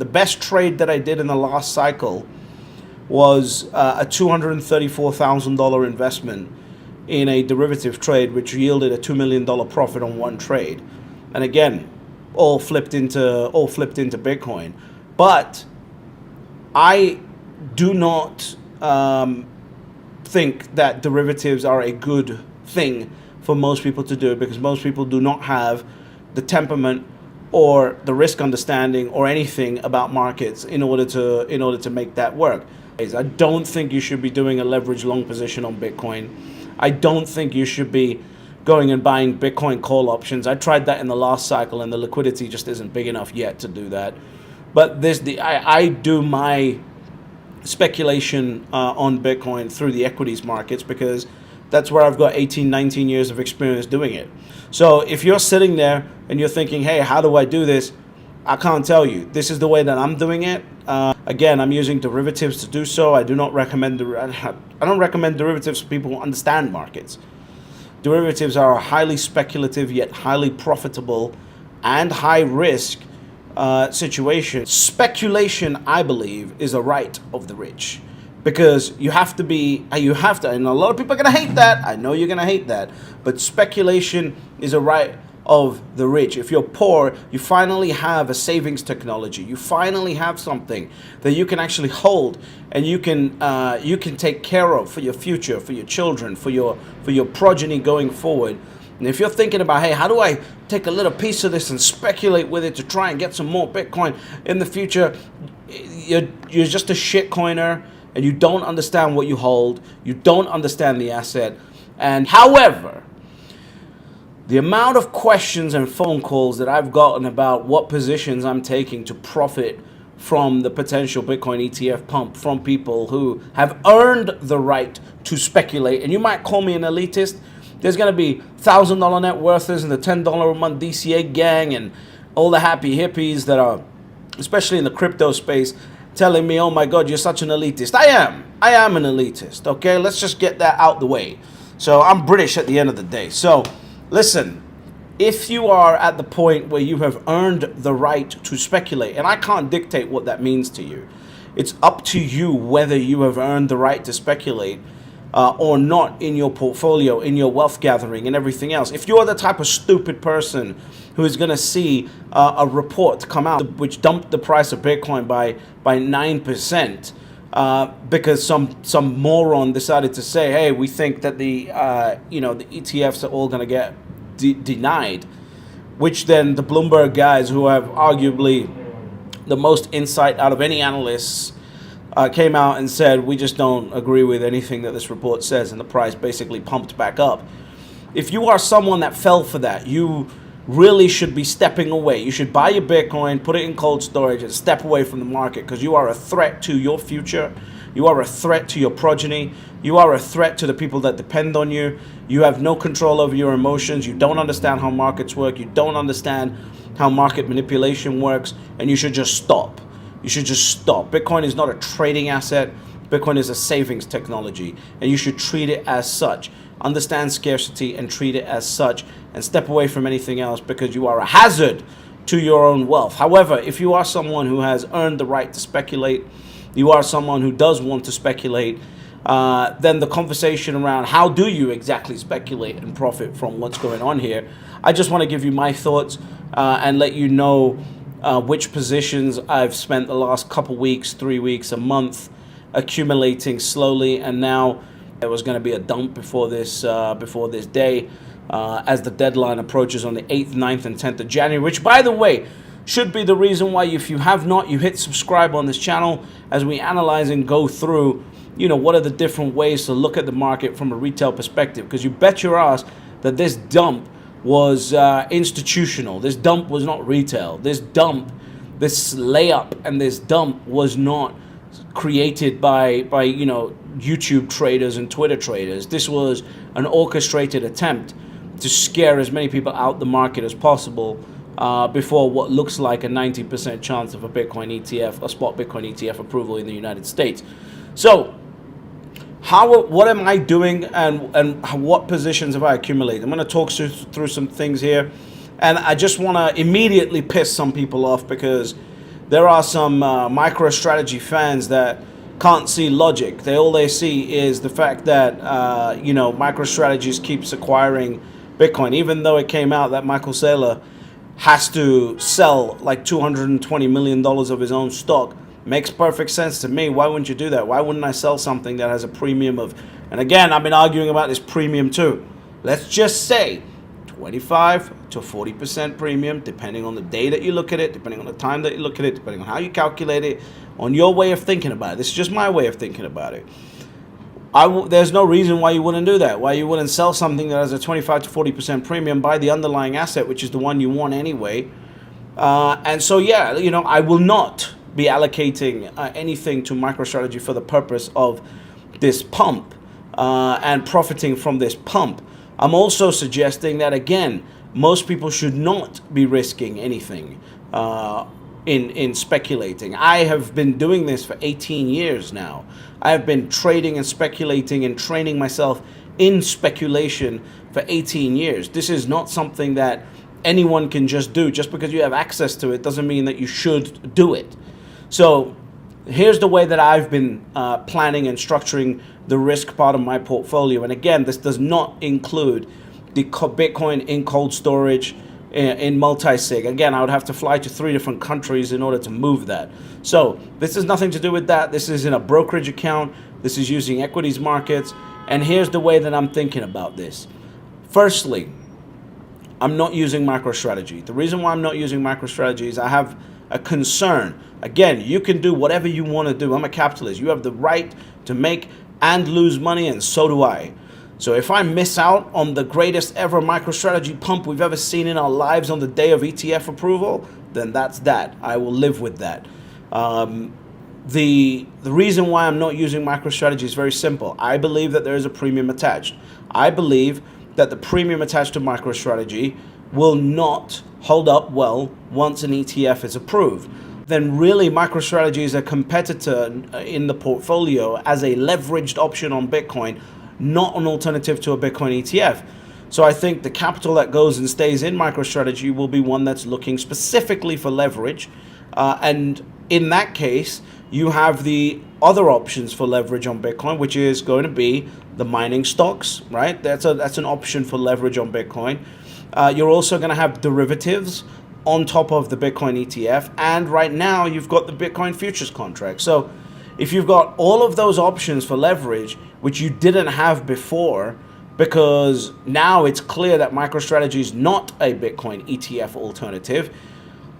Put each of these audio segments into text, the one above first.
The best trade that I did in the last cycle was a $234,000 investment in a derivative trade, which yielded a $2 million profit on one trade. And again, all flipped into Bitcoin. But I do not think that derivatives are a good thing for most people to do, because most people do not have the temperament or the risk understanding or anything about markets in order to make that work. I don't think you should be doing a leverage long position on Bitcoin. I don't think you should be going and buying Bitcoin call options. I tried that in the last cycle, and the liquidity just isn't big enough yet to do that. But I do my speculation on Bitcoin through the equities markets, because that's where I've got 18, 19 years of experience doing it. So if you're sitting there and you're thinking, hey, how do I do this? I can't tell you. This is the way that I'm doing it. Again, I'm using derivatives to do so. I don't recommend derivatives for people who understand markets. Derivatives are a highly speculative yet highly profitable and high risk situation. Speculation, I believe, is a right of the rich, because you have to, and a lot of people are going to hate that. I know you're going to hate that, but speculation is a right of the rich. If you're poor, you finally have a savings technology. You finally have something that you can actually hold, and you can take care of for your future, for your children, for your progeny going forward. And if you're thinking about, hey, how do I take a little piece of this and speculate with it to try and get some more Bitcoin in the future, you're just a shit coiner, and you don't understand what you hold. You don't understand the asset. And however, the amount of questions and phone calls that I've gotten about what positions I'm taking to profit from the potential Bitcoin ETF pump from people who have earned the right to speculate, and you might call me an elitist. There's going to be $1,000 net worthers and the $10 a month DCA gang and all the happy hippies that are, especially in the crypto space, telling me, oh my God, you're such an elitist. I am an elitist, okay? Let's just get that out the way. So I'm British at the end of the day. So listen, if you are at the point where you have earned the right to speculate, and I can't dictate what that means to you, it's up to you whether you have earned the right to speculate or not in your portfolio, in your wealth gathering and everything else. If you're the type of stupid person who is going to see a report come out which dumped the price of Bitcoin by 9%, because some moron decided to say, hey, we think that the ETFs are all going to get denied, which then the Bloomberg guys, who have arguably the most insight out of any analysts, came out and said, we just don't agree with anything that this report says, and the price basically pumped back up. If you are someone that fell for that, you really should be stepping away. You should buy your Bitcoin, put it in cold storage, and step away from the market, because you are a threat to your future. You are a threat to your progeny. You are a threat to the people that depend on you. You have no control over your emotions. You don't understand how markets work. You don't understand how market manipulation works, and you should just stop. You should just stop. Bitcoin is not a trading asset. Bitcoin is a savings technology, and you should treat it as such. Understand scarcity and treat it as such, and step away from anything else, because you are a hazard to your own wealth. However, if you are someone who has earned the right to speculate, you are someone who does want to speculate, then the conversation around how do you exactly speculate and profit from what's going on here, I just want to give you my thoughts and let you know which positions I've spent the last couple weeks, 3 weeks, a month, accumulating slowly, and now there was going to be a dump before this day, as the deadline approaches on the 8th, 9th, and 10th of January, which, by the way, should be the reason why, if you have not, you hit subscribe on this channel as we analyze and go through, what are the different ways to look at the market from a retail perspective, because you bet your ass that this dump was institutional. This dump was not retail. This layup and this dump was not created by YouTube traders and Twitter traders. This was an orchestrated attempt to scare as many people out the market as possible before what looks like a 90% chance of a Bitcoin ETF, a spot Bitcoin ETF approval in the United States. So what am I doing, and what positions have I accumulated? I'm going to talk through some things here, and I just want to immediately piss some people off, because there are some MicroStrategy fans that can't see logic. All they see is the fact that MicroStrategies keeps acquiring Bitcoin, even though it came out that Michael Saylor has to sell like $220 million of his own stock. Makes perfect sense to me. Why wouldn't you do that? Why wouldn't I sell something that has a premium of, and again, I've been arguing about this premium too. Let's just say 25 to 40% premium, depending on the day that you look at it, depending on the time that you look at it, depending on how you calculate it, on your way of thinking about it. This is just my way of thinking about it. There's no reason why you wouldn't do that, why you wouldn't sell something that has a 25 to 40% premium, buy the underlying asset, which is the one you want anyway. And so, yeah, I will not be allocating anything to MicroStrategy for the purpose of this pump and profiting from this pump. I'm also suggesting that, again, most people should not be risking anything in speculating. I have been doing this for 18 years now. I have been trading and speculating and training myself in speculation for 18 years. This is not something that anyone can just do. Just because you have access to it doesn't mean that you should do it. So here's the way that I've been planning and structuring the risk part of my portfolio. And again, this does not include the Bitcoin in cold storage in multi-sig. Again, I would have to fly to 3 different countries in order to move that. So this has nothing to do with that. This is in a brokerage account. This is using equities markets. And here's the way that I'm thinking about this. Firstly, I'm not using MicroStrategy. The reason why I'm not using MicroStrategy is I have a concern. Again, you can do whatever you want to do. I'm a capitalist. You have the right to make and lose money, and so do I. So if I miss out on the greatest ever MicroStrategy pump we've ever seen in our lives on the day of ETF approval, then that's that. I will live with that. The reason why I'm not using MicroStrategy is very simple. I believe that there is a premium attached. I believe that the premium attached to MicroStrategy will not hold up well once an ETF is approved. Then really MicroStrategy is a competitor in the portfolio as a leveraged option on Bitcoin, not an alternative to a Bitcoin ETF. So I think the capital that goes and stays in MicroStrategy will be one that's looking specifically for leverage. And in that case, you have the other options for leverage on Bitcoin, which is going to be the mining stocks, right? That's an option for leverage on Bitcoin. You're also going to have derivatives on top of the Bitcoin ETF. And right now, you've got the Bitcoin futures contract. So if you've got all of those options for leverage, which you didn't have before, because now it's clear that MicroStrategy is not a Bitcoin ETF alternative,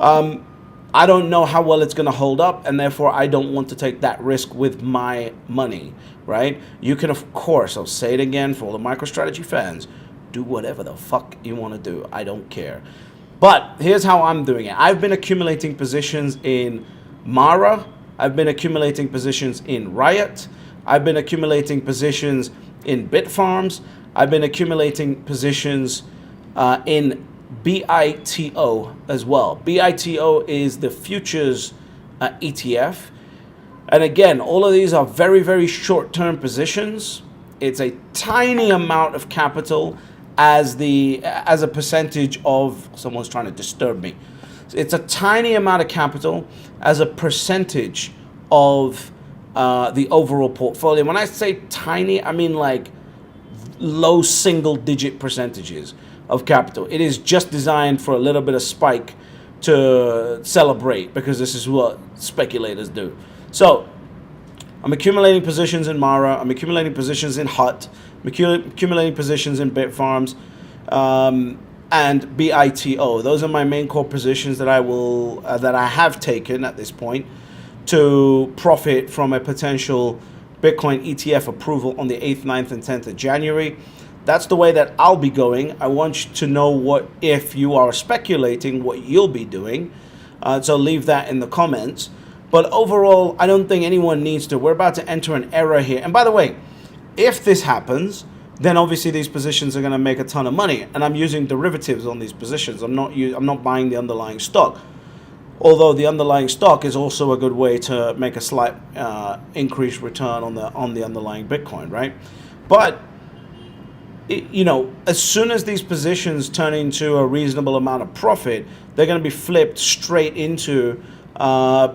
I don't know how well it's going to hold up, and therefore I don't want to take that risk with my money, right? You can, of course, I'll say it again for all the MicroStrategy fans, do whatever the fuck you want to do. I don't care. But here's how I'm doing it. I've been accumulating positions in Mara. I've been accumulating positions in Riot. I've been accumulating positions in Bitfarms. I've been accumulating positions in BITO as well. BITO is the futures ETF. And again, all of these are very, very short-term positions. It's a tiny amount of capital as a percentage of, someone's trying to disturb me. It's a tiny amount of capital as a percentage of the overall portfolio. When I say tiny, I mean like low single-digit percentages of capital. It is just designed for a little bit of spike to celebrate, because this is what speculators do. So I'm accumulating positions in Mara. I'm accumulating positions in Hut. I'm accumulating positions in Bitfarms and BITO. Those are my main core positions that I have taken at this point to profit from a potential Bitcoin ETF approval on the 8th, 9th, and 10th of January. That's the way that I'll be going. I want you to know what, if you are speculating, what you'll be doing. So leave that in the comments. But overall, I don't think anyone needs to. We're about to enter an era here. And by the way, if this happens, then obviously these positions are going to make a ton of money. And I'm using derivatives on these positions. I'm not buying the underlying stock. Although the underlying stock is also a good way to make a slight increased return on the underlying Bitcoin, right? But as soon as these positions turn into a reasonable amount of profit, they're going to be flipped straight into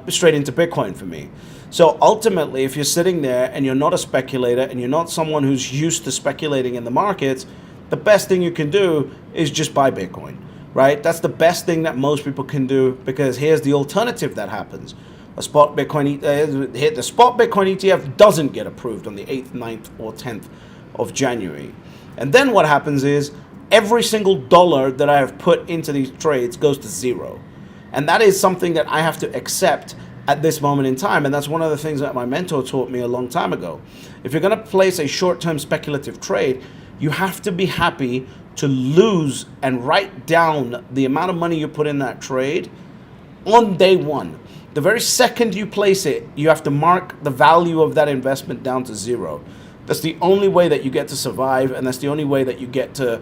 straight into Bitcoin for me. So ultimately, if you're sitting there and you're not a speculator and you're not someone who's used to speculating in the markets, the best thing you can do is just buy Bitcoin, right? That's the best thing that most people can do, because here's the alternative that happens. The spot Bitcoin ETF doesn't get approved on the 8th, 9th, or 10th of January. And then what happens is every single dollar that I have put into these trades goes to zero. And that is something that I have to accept at this moment in time. And that's one of the things that my mentor taught me a long time ago. If you're going to place a short-term speculative trade, you have to be happy to lose and write down the amount of money you put in that trade on day one. The very second you place it, you have to mark the value of that investment down to zero. That's the only way that you get to survive, and that's the only way that you get to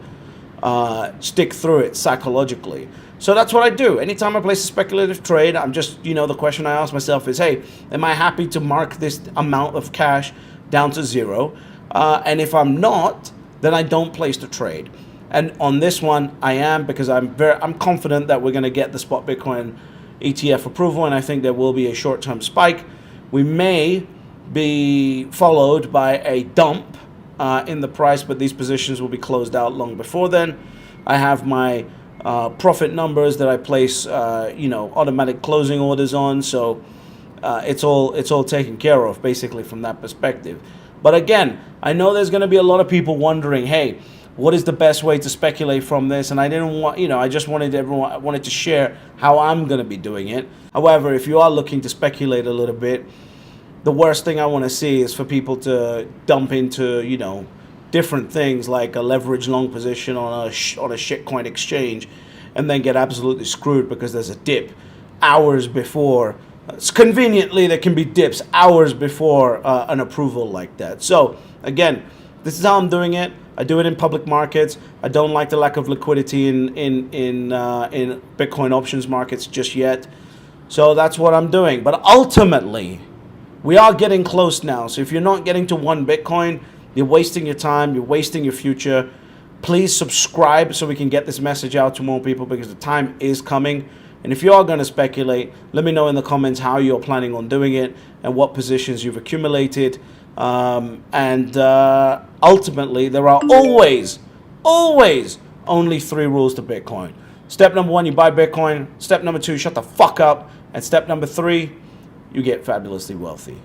stick through it psychologically. So that's what I do. Anytime I place a speculative trade, I'm just, the question I ask myself is, hey, am I happy to mark this amount of cash down to zero? And if I'm not, then I don't place the trade. And on this one, I am, because I'm confident that we're going to get the spot Bitcoin ETF approval, and I think there will be a short-term spike. We may be followed by a dump in the price, but these positions will be closed out long before then. I have my profit numbers that I place, automatic closing orders on, so it's all taken care of basically from that perspective. But again, I know there's going to be a lot of people wondering, hey, what is the best way to speculate from this? And I didn't want, I just wanted I wanted to share how I'm going to be doing it. However, if you are looking to speculate a little bit, the worst thing I want to see is for people to dump into, different things like a leverage long position on a shitcoin exchange, and then get absolutely screwed because there's a dip hours before. Conveniently, there can be dips hours before an approval like that. So again, this is how I'm doing it. I do it in public markets. I don't like the lack of liquidity in Bitcoin options markets just yet. So that's what I'm doing. But ultimately, we are getting close now. So if you're not getting to 1 Bitcoin, you're wasting your time, you're wasting your future. Please subscribe so we can get this message out to more people, because the time is coming. And if you are going to speculate, let me know in the comments how you're planning on doing it and what positions you've accumulated. Ultimately, there are always only 3 rules to Bitcoin. Step number 1, you buy Bitcoin. Step number 2, shut the fuck up. And step number 3, you get fabulously wealthy.